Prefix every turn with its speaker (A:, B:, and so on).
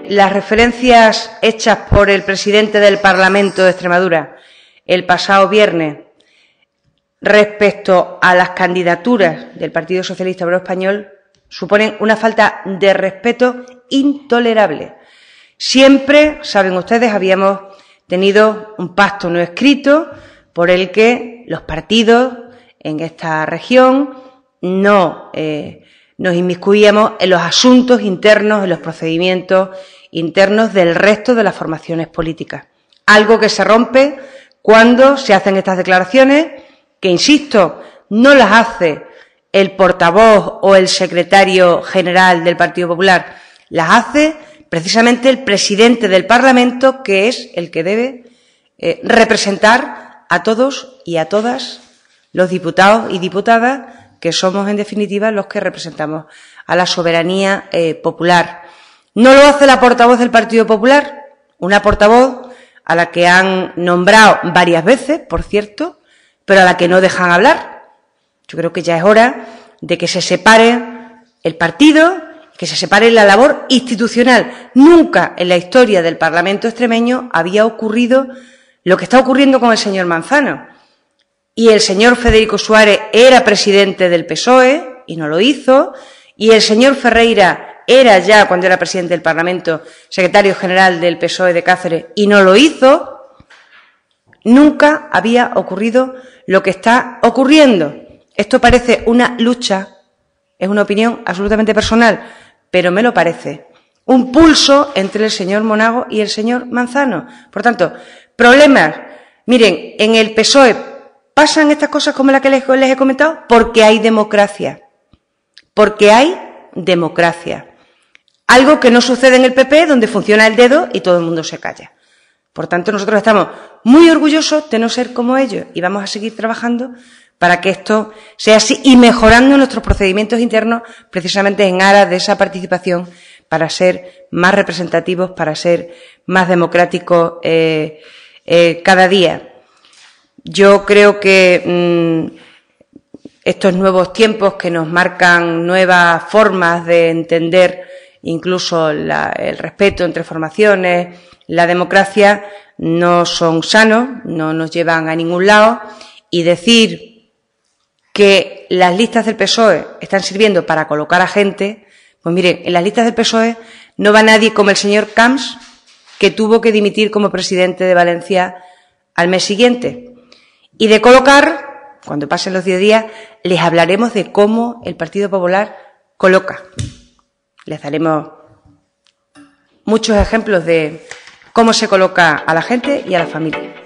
A: Las referencias hechas por el presidente del Parlamento de Extremadura el pasado viernes respecto a las candidaturas del Partido Socialista Obrero Español suponen una falta de respeto intolerable. Siempre, saben ustedes, habíamos tenido un pacto no escrito por el que los partidos en esta región no nos inmiscuíamos en los asuntos internos, en los procedimientos internos del resto de las formaciones políticas. Algo que se rompe cuando se hacen estas declaraciones, que, insisto, no las hace el portavoz o el secretario general del Partido Popular, las hace precisamente el presidente del Parlamento, que es el que debe representar a todos y a todas los diputados y diputadas, que somos, en definitiva, los que representamos a la soberanía popular. No lo hace la portavoz del Partido Popular, una portavoz a la que han nombrado varias veces, por cierto, pero a la que no dejan hablar. Yo creo que ya es hora de que se separe el partido, que se separe la labor institucional. Nunca en la historia del Parlamento extremeño había ocurrido lo que está ocurriendo con el señor Manzano. Y el señor Federico Suárez era presidente del PSOE y no lo hizo, y el señor Ferreira era ya, cuando era presidente del Parlamento, secretario general del PSOE de Cáceres y no lo hizo. Nunca había ocurrido lo que está ocurriendo. Esto parece una lucha, es una opinión absolutamente personal, pero me lo parece, un pulso entre el señor Monago y el señor Manzano. Por tanto, problemas. Miren, en el PSOE pasan estas cosas como las que les he comentado porque hay democracia. Porque hay democracia. Algo que no sucede en el PP, donde funciona el dedo y todo el mundo se calla. Por tanto, nosotros estamos muy orgullosos de no ser como ellos y vamos a seguir trabajando para que esto sea así y mejorando nuestros procedimientos internos precisamente en aras de esa participación para ser más representativos, para ser más democráticos cada día. Yo creo que estos nuevos tiempos que nos marcan nuevas formas de entender incluso el respeto entre formaciones, la democracia, no son sanos, no nos llevan a ningún lado, y decir que las listas del PSOE están sirviendo para colocar a gente, pues miren, en las listas del PSOE no va nadie como el señor Camps, que tuvo que dimitir como presidente de Valencia al mes siguiente. Y de colocar, cuando pasen los 10 días, les hablaremos de cómo el Partido Popular coloca. Les daremos muchos ejemplos de cómo se coloca a la gente y a la familia.